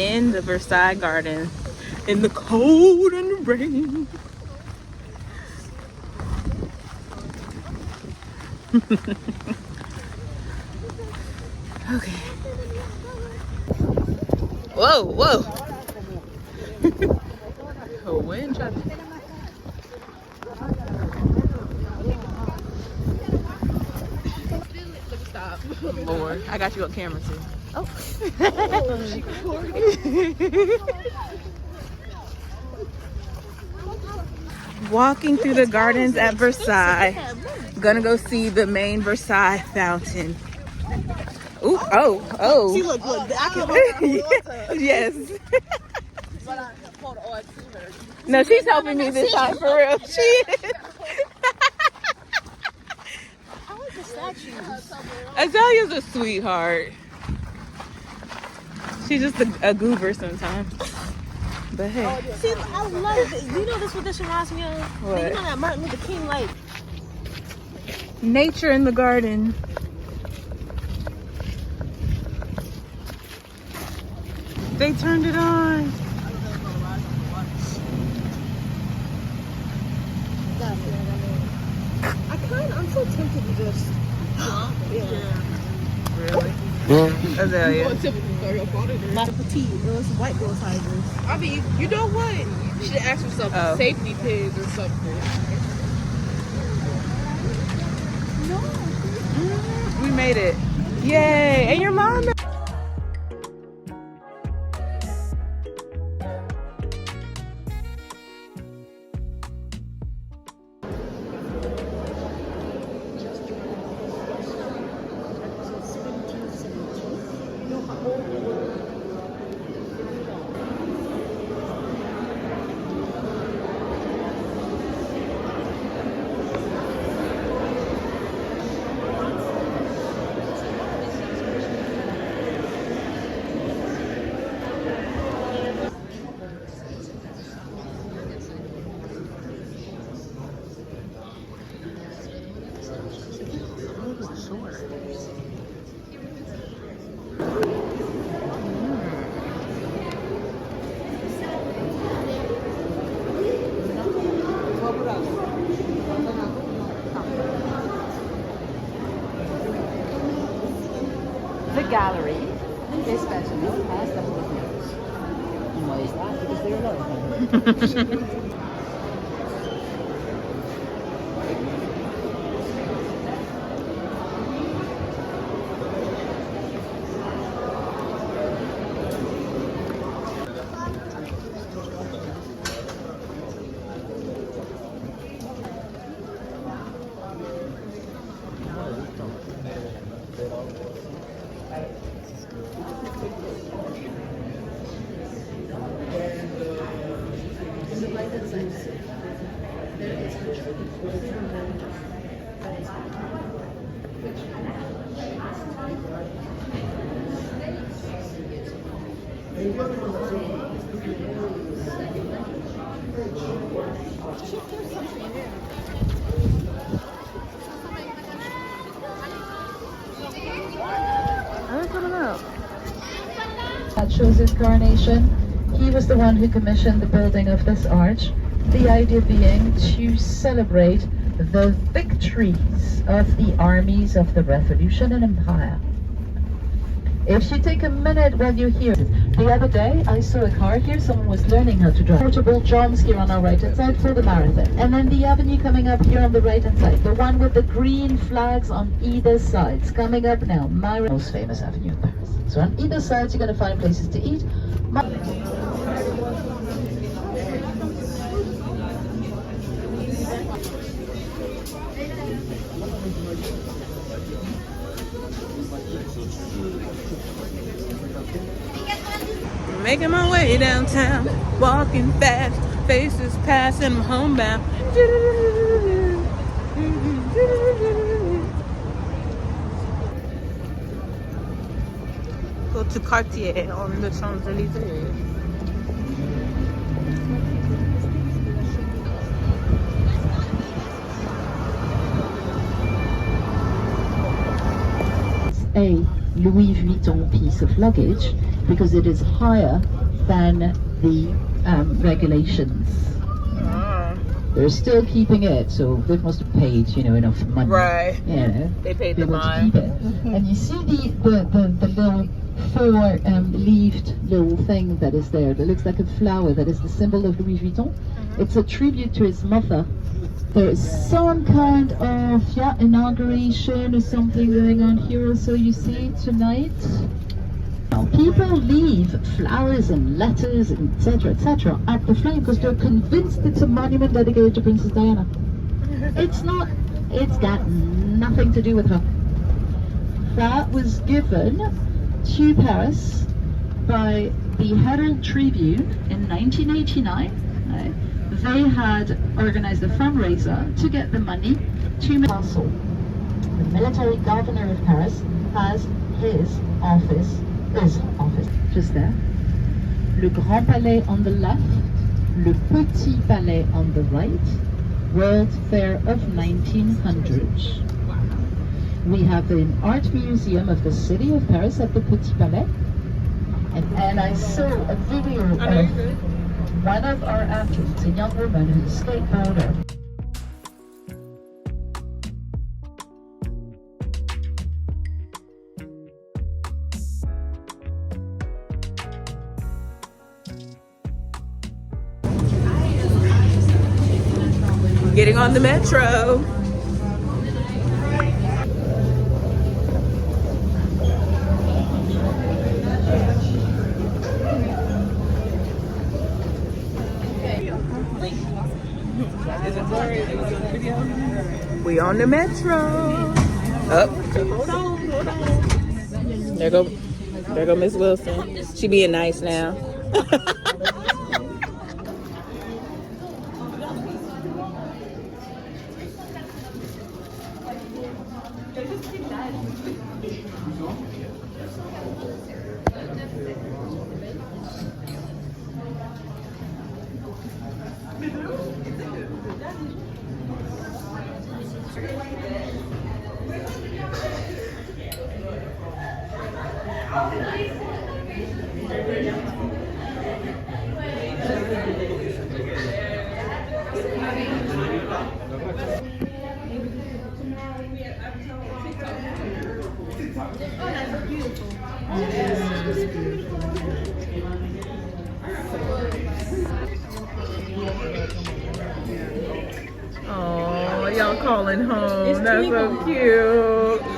in the Versailles Garden in the cold and the rain. Okay. Whoa, whoa. A wind traffic. Stop. Lord, I got you on camera too. Oh. Walking through the gardens at Versailles. Gonna go see the main Versailles fountain. Ooh, oh. See, look, I can hold on. Yes. But I hold on to her. No, she's helping me this time, for real. She is. I like the statues. Azalea's a sweetheart. She's just a goober sometimes. But hey. See, I love it. You know this what this reminds me of? What? You know that Martin Luther King, like, Nature in the garden. They turned it on. I'm so tempted to just. Really? Azalea. Not a petite, those white girl sizes. I mean, you know what? You should ask yourself safety pins or something. We made it. Yay. And your mom. The gallery is better known as the Olympics. And why is that? Because they're a lot of them. That shows his coronation. He was the one who commissioned the building of this arch. The idea being to celebrate the victories of the armies of the Revolution and Empire. If you take a minute while you're here. The other day I saw a car here, someone was learning how to drive. Portable jumps here on our right hand side for the marathon. And then the avenue coming up here on the right hand side. The one with the green flags on either sides. Coming up now, my most famous avenue in Paris. So on either side you're going to find places to eat. Making my way downtown, walking fast, faces passing, I'm homebound. Go to Cartier on the Champs-Elysees. A Louis Vuitton piece of luggage. because it is higher than the regulations. They're still keeping it, so they must have paid, you know, enough money. Right. You know, They paid be the able to fine. keep it. And you see the little four-leaved little thing that is there that looks like a flower that is the symbol of Louis Vuitton. It's a tribute to his mother. There is some kind of inauguration or something going on here also, you see, tonight. Now, people leave flowers and letters, etc., at the flame because they're convinced it's a monument dedicated to Princess Diana. It's not. It's got nothing to do with her. That was given to Paris by the Herald Tribune in 1989. Right? They had organized a fundraiser to get the money to Castle. The military governor of Paris has his office just there. Le Grand Palais on the left, Le Petit Palais on the right, World Fair of 1900. We have an art museum of the city of Paris at the Petit Palais. And I saw a video of one of our athletes, a young woman who's a skateboarder. Getting on the metro. We on the metro. Up. Hold on. There go Miss Wilson. She being nice now. Oh, y'all calling home. That's so cute.